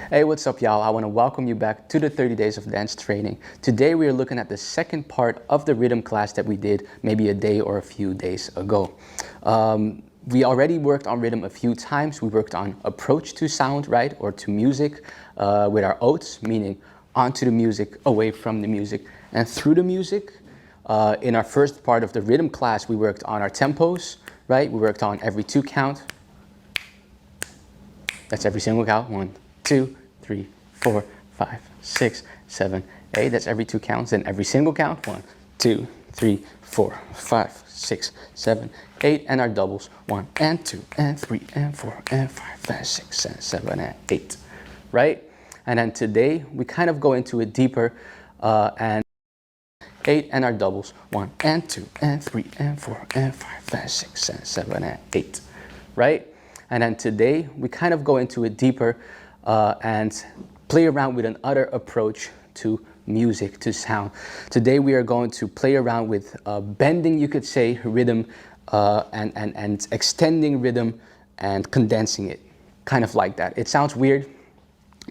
Hey, what's up, y'all? I want to welcome you back to the 30 Days of Dance Training. Today we are looking at the second part of the rhythm class that we did maybe a day or a few days ago. We already worked on rhythm a few times. We worked on approach to sound, right, or to music with our oats, meaning onto the music, away from the music, and through the music. In our first part of the rhythm class, we worked on our tempos, right? We worked on every 2 count. That's every single count. 1, 2, 3, 4, 5, 6, 7, 8. That's every 2 counts. And every single count. 1, 2, 3, 4, 5, 6, 7, 8. And our doubles. 1 and 2 and 3 and 4 and 5 and 6 and 7 and 8. Right? And then today we kind of go into it deeper and 8 and our doubles. 1 and 2 and 3 and 4 and 5 and 6 and 7 and 8. Right? And then today we kind of go into it deeper and play around with another approach to music, to sound. Today we are going to play around with bending, you could say, rhythm and extending rhythm and condensing it, kind of like that. It sounds weird,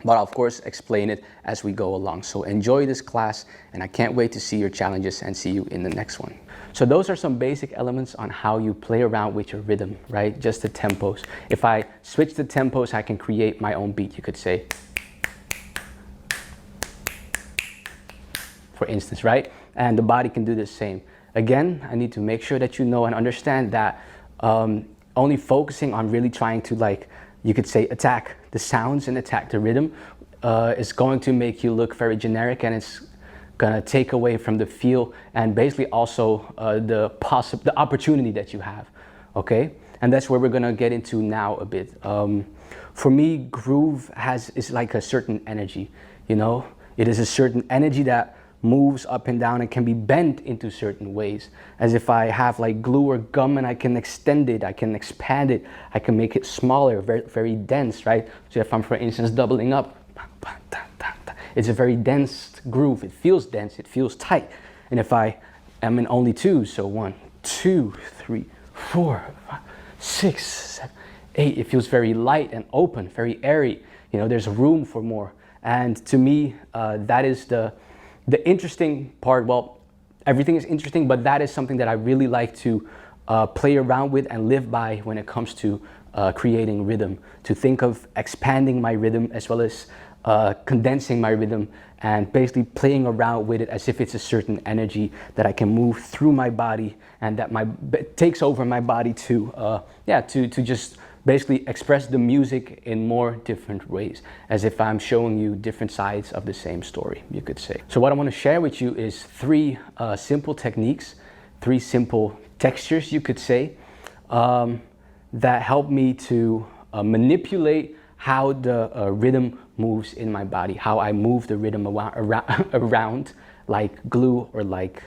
but I'll of course explain it as we go along. So enjoy this class, and I can't wait to see your challenges and see you in the next one. So those are some basic elements on how you play around with your rhythm, right? Just the tempos. If I switch the tempos, I can create my own beat, you could say. For instance, right? And the body can do the same. Again, I need to make sure that you know and understand that only focusing on really trying to, like, you could say, attack the sounds and attack the rhythm is going to make you look very generic, and it's gonna take away from the feel and basically also the opportunity that you have, okay? And that's where we're gonna get into now a bit. For me, groove is like a certain energy, you know? It is a certain energy that moves up and down and can be bent into certain ways. As if I have like glue or gum and I can extend it, I can expand it, I can make it smaller, very, very dense, right? So if I'm, for instance, doubling up, it's a very dense groove. It feels dense, it feels tight. And if I am in only 2, so 1, 2, 3, 4, 5, 6, 7, 8, it feels very light and open, very airy. You know, there's room for more. And to me, that is the interesting part. Well, everything is interesting, but that is something that I really like to play around with and live by when it comes to creating rhythm. To think of expanding my rhythm as well as condensing my rhythm and basically playing around with it as if it's a certain energy that I can move through my body and that takes over my body to just basically express the music in more different ways, as if I'm showing you different sides of the same story, you could say. So what I want to share with you is 3 simple techniques, 3 simple textures, you could say, that help me to manipulate how the rhythm moves in my body, how I move the rhythm around like glue or like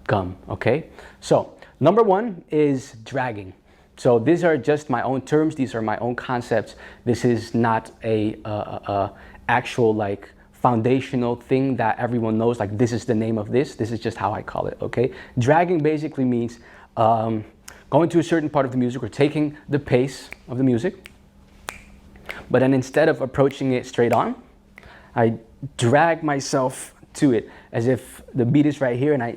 gum, okay? So number 1 is dragging. So these are just my own terms, these are my own concepts. This is not a actual like foundational thing that everyone knows, like this is the name of this is just how I call it, okay? Dragging basically means going to a certain part of the music or taking the pace of the music, but then instead of approaching it straight on, I drag myself to it as if the beat is right here and I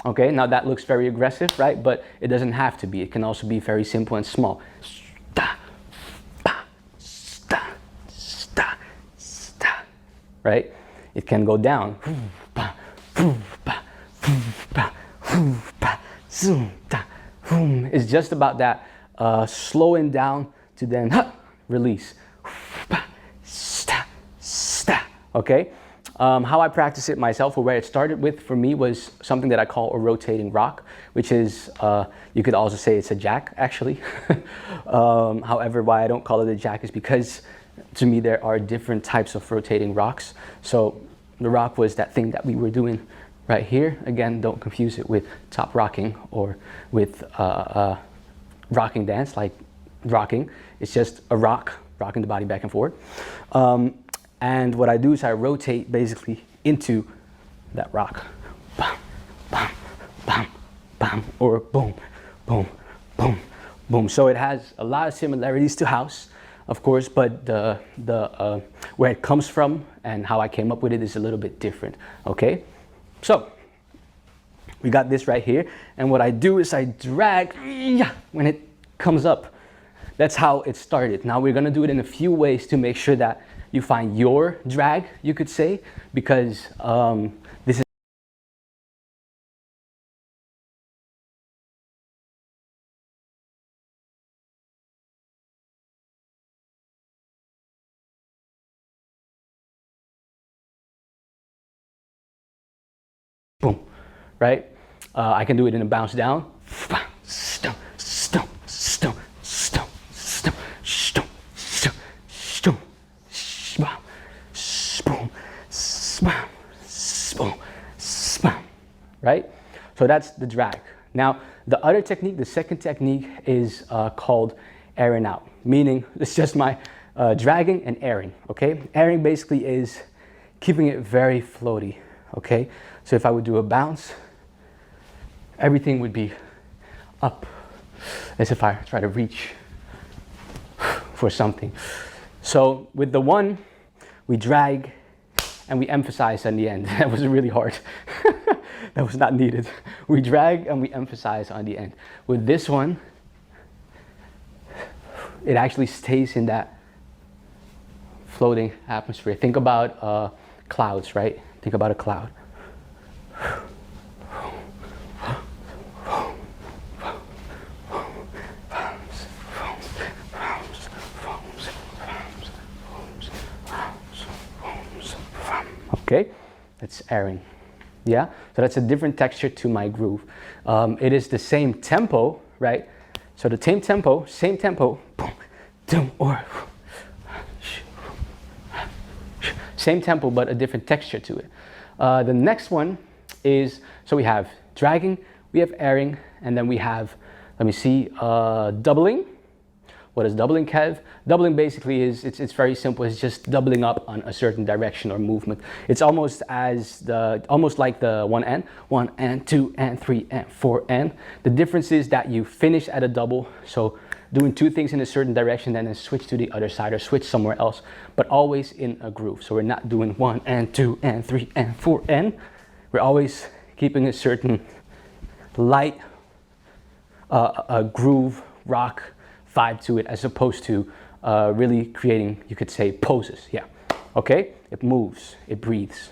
okay, now that looks very aggressive, right? But it doesn't have to be. It can also be very simple and small. Right? It can go down. It's just about that slowing down to then release. Okay? How I practice it myself, or where it started with for me, was something that I call a rotating rock, which is, you could also say it's a jack, actually. However, why I don't call it a jack is because to me there are different types of rotating rocks. So the rock was that thing that we were doing right here. Again, don't confuse it with top rocking or with rocking dance, like rocking. It's just a rock, rocking the body back and forth. And what I do is I rotate basically into that rock. Bam, bam, bam, bam, or boom, boom, boom, boom. So it has a lot of similarities to house, of course, but where it comes from and how I came up with it is a little bit different, okay? So we got this right here, and what I do is I drag when it comes up. That's how it started. Now we're gonna do it in a few ways to make sure that you find your drag, you could say, because this is boom, right? I can do it in a bounce down. Stomp, stomp, stomp, stomp, stomp, stomp, stomp, stomp, spam, spoom, spam, spoom, spam, right? So that's the drag. Now, the other technique, the second technique is called airing out, meaning it's just my dragging and airing, okay? Airing basically is keeping it very floaty, okay? So if I would do a bounce, everything would be up, as if I try to reach for something. So with the one, we drag and we emphasize on the end. That was really hard. That was not needed. We drag and we emphasize on the end. With this one, it actually stays in that floating atmosphere. Think about clouds, right? Think about a cloud. Okay, that's airing. Yeah, so that's a different texture to my groove. It is the same tempo, right? So the same tempo, boom, doom, or same tempo, but a different texture to it. The next one is, so we have dragging, we have airing, and then we have, let me see, doubling. What is doubling, Kev? Doubling basically is, it's very simple. It's just doubling up on a certain direction or movement. It's almost like the 1 and 2 and 3 and 4 and. The difference is that you finish at a double. So doing two things in a certain direction, then switch to the other side or switch somewhere else, but always in a groove. So we're not doing 1 and 2 and 3 and 4 and. We're always keeping a certain light groove, rock vibe to it, as opposed to really creating, you could say, poses. Yeah, okay, it moves, it breathes.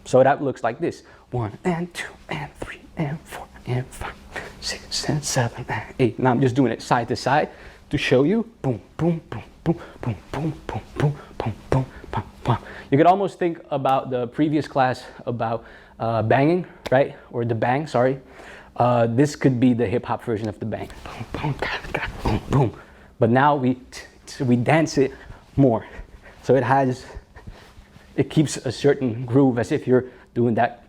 So that looks like this: 1 and 2 and 3 and 4 and 5, 6 and 7 and 8. Now I'm just doing it side to side to show you. Boom, boom, boom, boom, boom, boom, boom, boom, boom, boom, boom, boom. You could almost think about the previous class about banging, right? Or the bang, sorry. This could be the hip hop version of the bang. Boom, boom, boom, boom. But now we dance it more. So it keeps a certain groove, as if you're doing that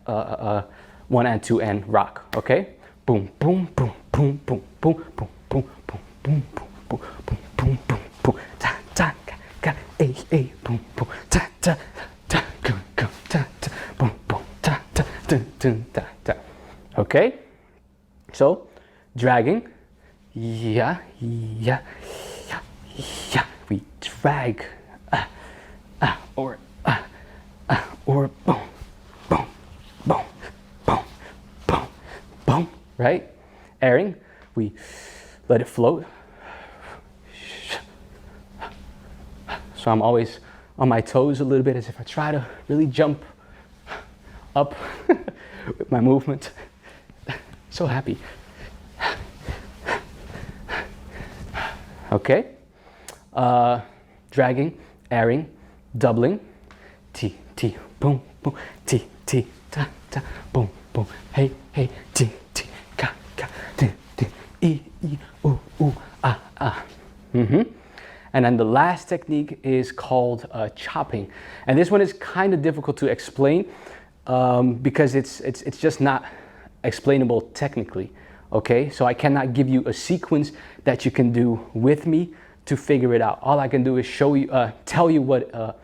1 and 2 and rock. Okay? Boom, boom, boom, boom, boom, boom, boom, boom, boom, boom, boom, boom, boom, boom, boom, boom, ta ta ga a boom, boom, ta ta ta go go ta ta boom, boom, ta ta dun dun ta ta. Okay? So, dragging, yeah, yeah, yeah, yeah. We drag, or boom, boom, boom, boom, boom, boom, right? Airing, we let it float. So I'm always on my toes a little bit, as if I try to really jump up with my movement. So happy. Okay. Dragging, airing, doubling. T, T, boom, boom. T, T, ta, ta, boom, boom. Hey, hey, T, T, ka, ka, T, T, E, E, ooh, ooh, ah, ah. And then the last technique is called chopping. And this one is kind of difficult to explain because it's just not explainable technically. Okay, so I cannot give you a sequence that you can do with me to figure it out. All I can do is show you, tell you what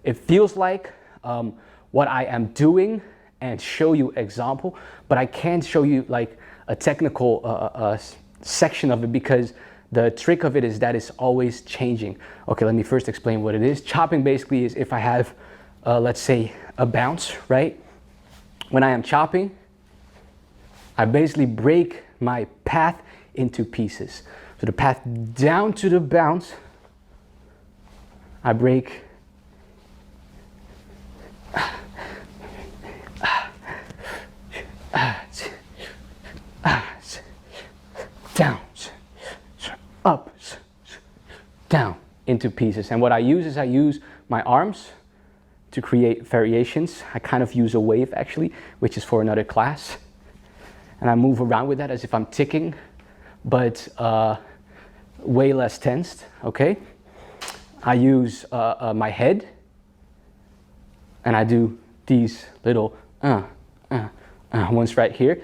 it feels like, what I am doing, and show you example. But I can't show you like a technical section of it, because The trick of it is that it's always changing. Okay, let me first explain what it is. Chopping basically is if I have, let's say, a bounce, right? When I am chopping, I basically break my path into pieces. So the path down to the bounce, I break down, up, down into pieces. And what I use is I use my arms to create variations. I kind of use a wave actually, which is for another class. And I move around with that as if I'm ticking, but way less tensed, okay? I use my head, and I do these little ones right here.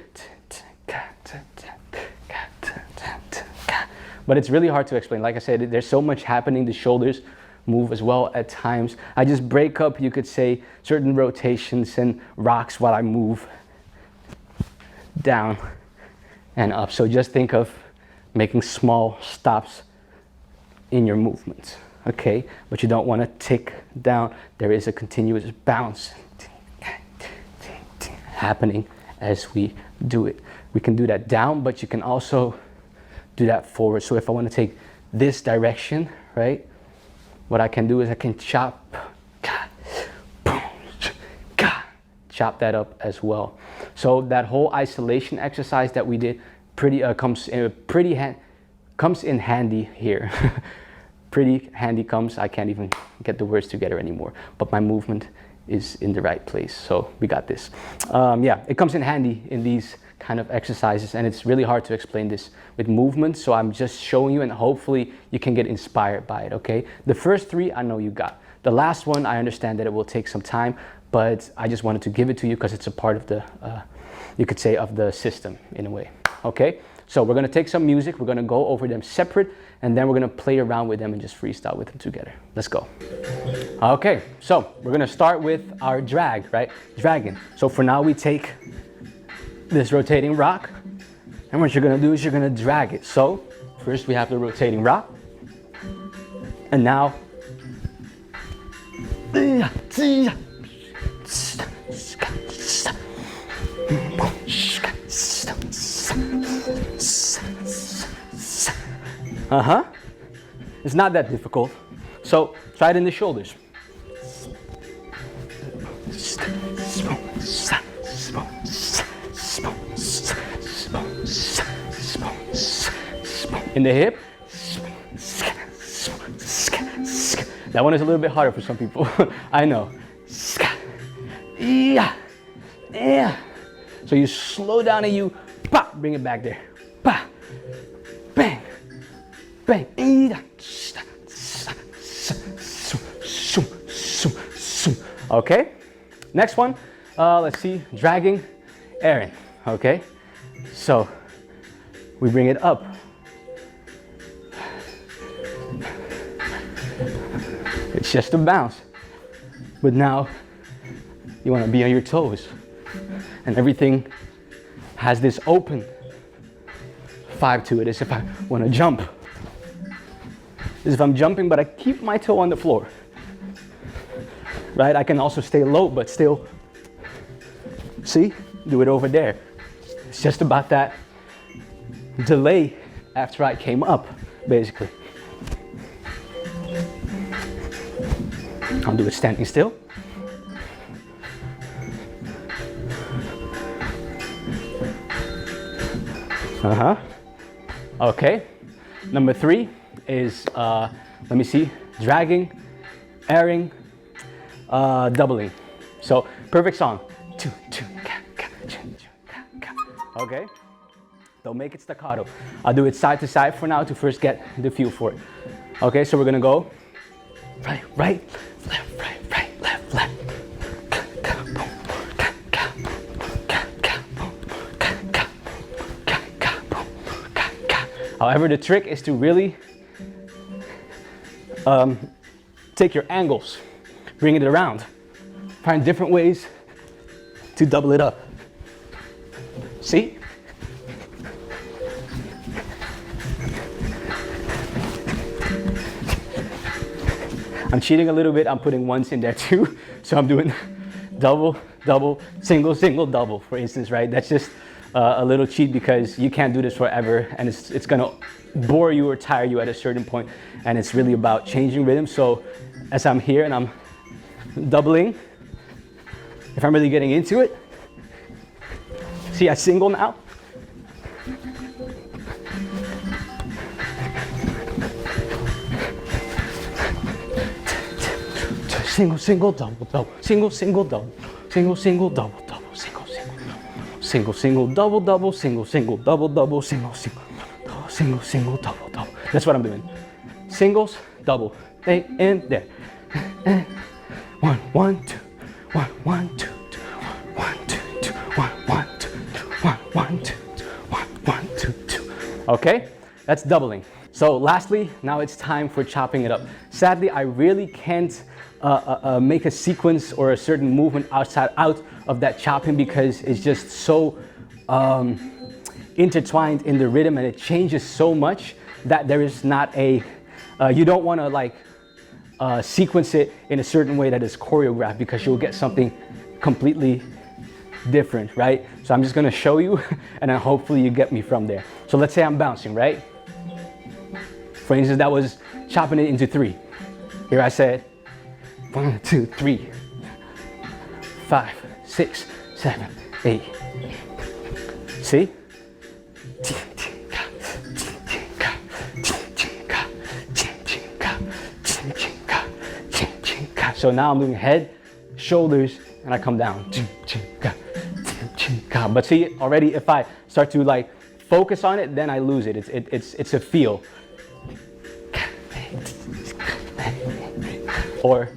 But it's really hard to explain. Like I said, there's so much happening. The shoulders move as well at times. I just break up, you could say, certain rotations and rocks while I move down and up. So just think of making small stops in your movements, okay? But you don't want to tick down. There is a continuous bounce happening as we do it. We can do that down, but you can also do that forward. So if I want to take this direction, right, what I can do is I can chop that up as well. So that whole isolation exercise that we did comes in handy here. Pretty handy comes, I can't even get the words together anymore, but my movement is in the right place, so we got this. Yeah, it comes in handy in these kind of exercises, and it's really hard to explain this with movement, so I'm just showing you, and hopefully you can get inspired by it, okay? The first three I know you got. The last one, I understand that it will take some time, but I just wanted to give it to you because it's a part of the, you could say, of the system in a way, okay? So we're gonna take some music, we're gonna go over them separate, and then we're gonna play around with them and just freestyle with them together. Let's go. Okay, so we're gonna start with our drag, right? Dragging. So for now we take this rotating rock, and what you're gonna do is you're gonna drag it. So first we have the rotating rock, and now it's not that difficult. So try it in the shoulders. In the hip. That one is a little bit harder for some people. I know. So you slow down and you pop, bring it back there. Pa, bang, bang. Okay. Next one. Let's see. Dragging, airing. Okay. So we bring it up. It's just a bounce, but now you want to be on your toes, and everything has this open vibe to it, as if I want to jump, as if I'm jumping but I keep my toe on the floor, right? I can also stay low but still, see, do it over there. It's just about that delay after I came up, basically. I'll do it standing still. Okay. Number 3 is, let me see, dragging, airing, doubling. So, perfect song. Okay. Don't make it staccato. I'll do it side to side for now to first get the feel for it. Okay, so we're gonna go right, right, left, right, right, left, left. However, the trick is to really take your angles, bring it around, find different ways to double it up. See? I'm cheating a little bit. I'm putting ones in there too. So I'm doing double, double, single, single, double, for instance, right? That's just a little cheat because you can't do this forever, and it's gonna bore you or tire you at a certain point, and it's really about changing rhythm. So as I'm here and I'm doubling, if I'm really getting into it, see, I single now. Single, single, double, double, single, single, double, single, single, double, double, single, single, single, single, double, double, single, single, double, double, single, single, double, single, single, double, double. That's what I'm doing. Singles, double, stay in there. One, one, two, one, one, two, two, one, two, two, one, one, two, two, one, one, two, two, one, one, two, two. Okay, that's doubling. So lastly, now it's time for chopping it up. Sadly, I really can't make a sequence or a certain movement out of that chopping because it's just so intertwined in the rhythm, and it changes so much that there is not a, you don't want to like sequence it in a certain way that is choreographed, because you'll get something completely different, right? So I'm just gonna show you and then hopefully you get me from there. So let's say I'm bouncing, right? For instance, that was chopping it into 3. Here I said 1, 2, 3, 5, 6, 7, 8. See? So now I'm doing head, shoulders, and I come down. But see, already if I start to like focus on it, then I lose it. It's a feel. Or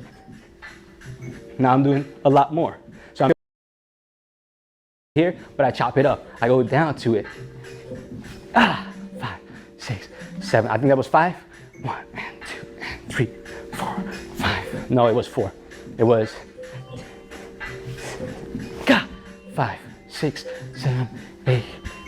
now I'm doing a lot more. So I'm here, but I chop it up. I go down to it. 5, 6, 7. I think that was 5. 1 and 2 and 3, 4, 5. No, it was 4. It was 5, 6, 7, 8.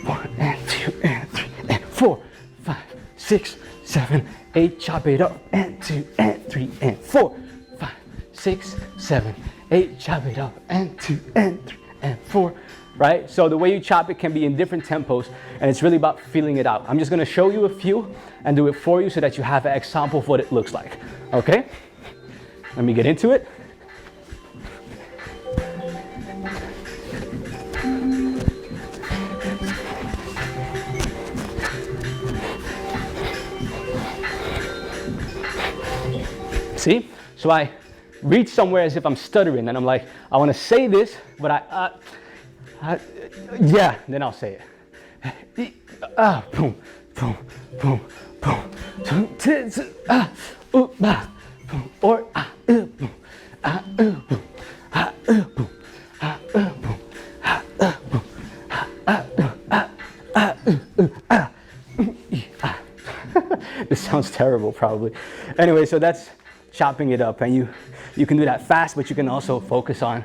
1 and 2 and 3 and 4, 5, 6, 7, 8. Chop it up. And 2 and 3 and 4, 5, 6, 7, 8. Chop it up. And 2 and 3 and 4. Right? So the way you chop it can be in different tempos, and it's really about feeling it out. I'm just gonna show you a few and do it for you so that you have an example of what it looks like. Okay? Let me get into it. See? So I reach somewhere as if I'm stuttering, and I'm like, I want to say this, but yeah, then I'll say it. Boom, boom, boom, boom. Boom, or boom, boom, boom, boom, This sounds terrible, probably. Anyway, so that's chopping it up, and you can do that fast, but you can also focus on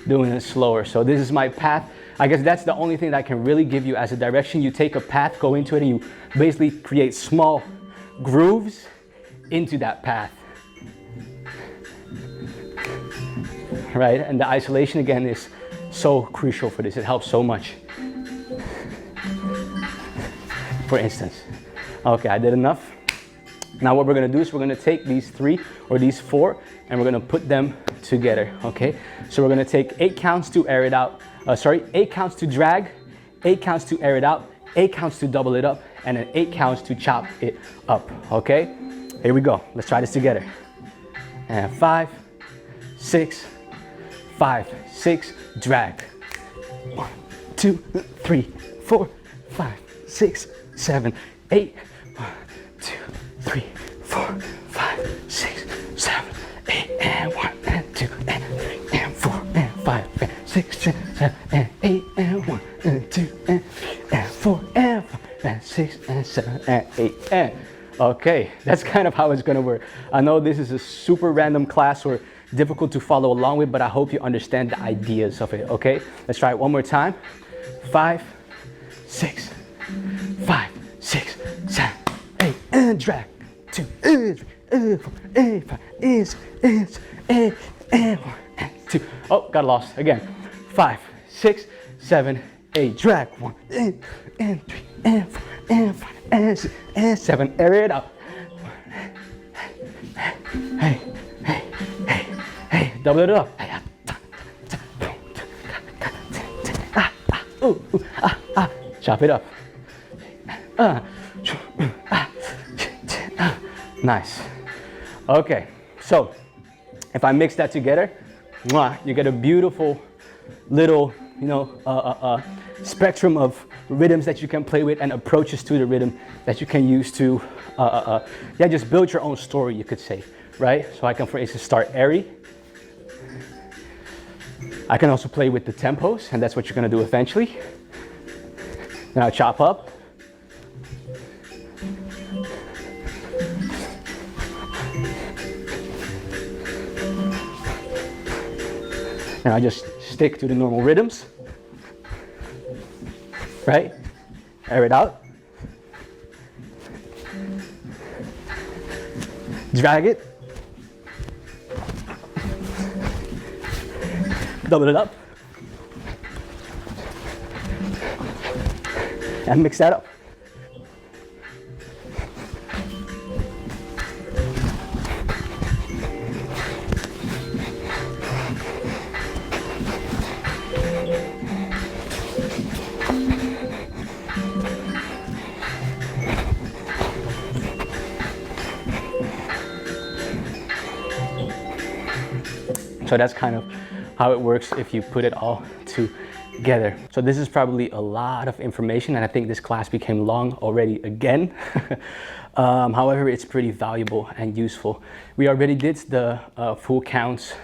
doing it slower. So this is my path. I guess that's the only thing that I can really give you as a direction. You take a path, go into it, and you basically create small grooves into that path. Right? And the isolation again is so crucial for this. It helps so much. For instance. Okay, I did enough. Now what we're gonna do is we're gonna take these 3 or these 4 and we're gonna put them together, okay? So we're gonna take 8 counts to air it out, 8 counts to drag, 8 counts to air it out, 8 counts to double it up, and then 8 counts to chop it up, okay? Here we go, let's try this together. And 5, 6, 5, 6, drag. 1, 2, 3, 4, 5, 6, 7, 8. 1, 2, 3, 4, 5, 6, 7, 8, and 1, and 2, and 3, and 4, and 5, and 6, 7, and 8, and 1, and 2, and 3, and 4, and 5, and 6, and 7, and 8, and okay, that's kind of how it's gonna work. I know this is a super random class or difficult to follow along with, but I hope you understand the ideas of it, okay? Let's try it one more time. 5, 6, 5, 6, 7, 8, and drag. 2, and 2. Oh, got lost again. 5, 6, 7, 8. Drag 1 and 3 and 4 and 5 and 6 and 7. Air it out. Hey, hey, hey, hey. Double it up. Chop it up. Nice. Okay, so if I mix that together, you get a beautiful little, spectrum of rhythms that you can play with and approaches to the rhythm that you can use to, just build your own story, you could say, right? So I can, for instance, start airy. I can also play with the tempos, and that's what you're gonna do eventually. Then I'll chop up. And I just stick to the normal rhythms, right? Air it out. Drag it. Double it up. And mix that up. So that's kind of how it works if you put it all together. So this is probably a lot of information, and I think this class became long already again. However, it's pretty valuable and useful. We already did the full counts,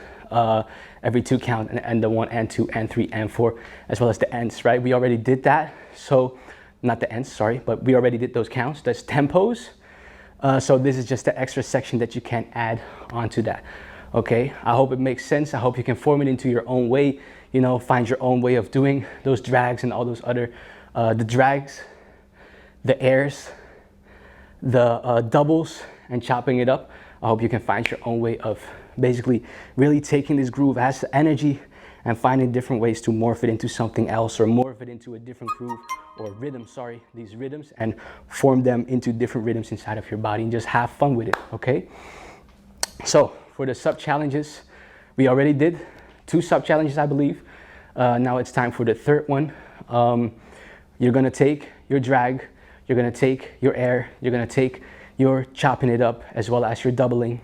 every 2 count, and the 1 and 2 and 3 and 4, as well as the ends, right? We already did that. So, not the ends, sorry, but we already did those counts. That's tempos. So this is just the extra section that you can add onto that. Okay, I hope it makes sense. I hope you can form it into your own way, find your own way of doing those drags and all those other, the drags, the airs, the doubles, and chopping it up. I hope you can find your own way of basically really taking this groove as energy and finding different ways to morph it into something else, or morph it into a different groove or rhythm, these rhythms, and form them into different rhythms inside of your body and just have fun with it, okay? So, for the sub challenges, we already did 2 sub challenges, I believe. Now it's time for the 3rd one. You're gonna take your drag, you're gonna take your air, you're gonna take your chopping it up, as well as your doubling,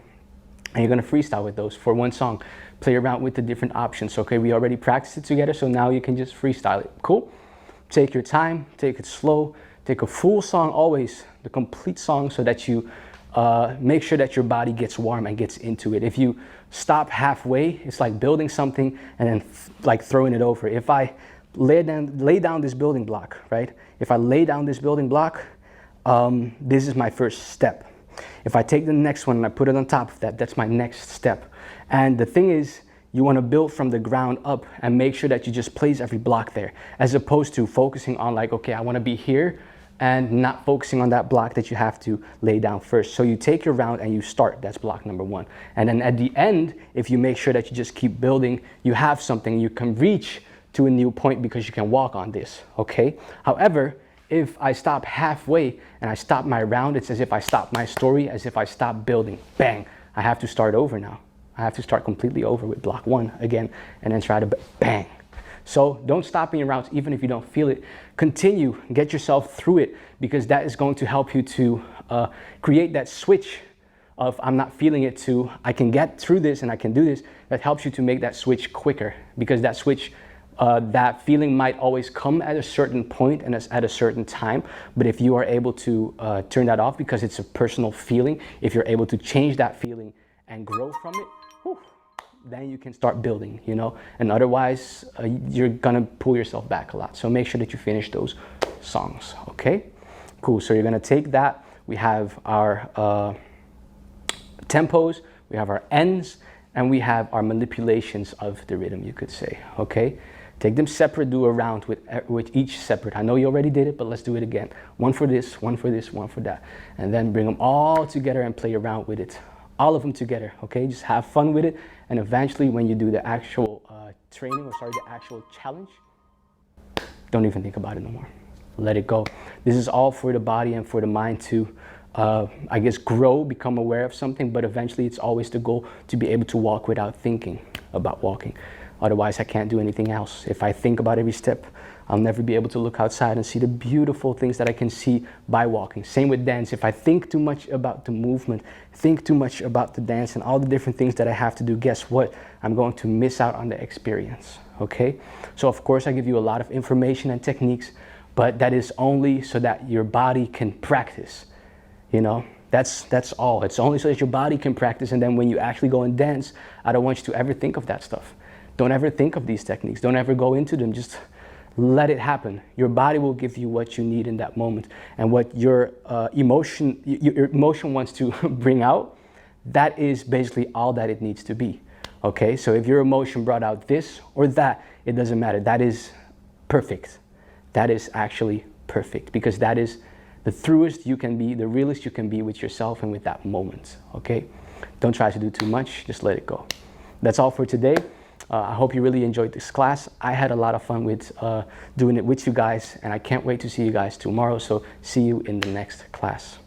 and you're gonna freestyle with those for 1 song. Play around with the different options, okay? We already practiced it together, so now you can just freestyle it, cool? Take your time, take it slow, take a full song always, the complete song, so that you make sure that your body gets warm and gets into it. If you stop halfway, it's like building something and then like throwing it over. If I lay down this building block, right? If I lay down this building block, this is my first step. If I take the next one and I put it on top of that, that's my next step. And the thing is, you want to build from the ground up and make sure that you just place every block there, as opposed to focusing on like, okay, I want to be here, and not focusing on that block that you have to lay down first. So you take your round and you start, that's block number 1. And then at the end, if you make sure that you just keep building, you have something you can reach to a new point because you can walk on this, okay? However, if I stop halfway and I stop my round, it's as if I stop my story, as if I stop building, bang, I have to start over now. I have to start completely over with block 1 again, and then try to bang. So don't stop in your rounds, even if you don't feel it. Continue, get yourself through it, because that is going to help you to create that switch of I'm not feeling it to I can get through this and I can do this. That helps you to make that switch quicker, because that switch, that feeling might always come at a certain point and at a certain time. But if you are able to turn that off, because it's a personal feeling, if you're able to change that feeling and grow from it, whew, then you can start building, and otherwise you're gonna pull yourself back a lot. So make sure that you finish those songs, okay? Cool, so you're gonna take that. We have our tempos, we have our ends, and we have our manipulations of the rhythm, you could say, okay? Take them separate, do a round with each separate. I know you already did it, but let's do it again. One for this, one for this, one for that. And then bring them all together and play around with it. All of them together, okay? Just have fun with it. And eventually when you do the actual training, or sorry, the actual challenge, don't even think about it no more. Let it go. This is all for the body and for the mind to, I guess, grow, become aware of something, but eventually it's always the goal to be able to walk without thinking about walking. Otherwise, I can't do anything else. If I think about every step, I'll never be able to look outside and see the beautiful things that I can see by walking. Same with dance. If I think too much about the movement, think too much about the dance and all the different things that I have to do, guess what? I'm going to miss out on the experience, okay? So of course, I give you a lot of information and techniques, but that is only so that your body can practice, you know? That's all. It's only so that your body can practice, and then when you actually go and dance, I don't want you to ever think of that stuff. Don't ever think of these techniques. Don't ever go into them. Just let it happen. Your body will give you what you need in that moment. And what your emotion wants to bring out, that is basically all that it needs to be. Okay, so if your emotion brought out this or that, it doesn't matter. That is perfect. That is actually perfect, because that is the truest you can be, the realest you can be with yourself and with that moment. Okay, don't try to do too much. Just let it go. That's all for today. I hope you really enjoyed this class. I had a lot of fun with doing it with you guys, and I can't wait to see you guys tomorrow. So see you in the next class.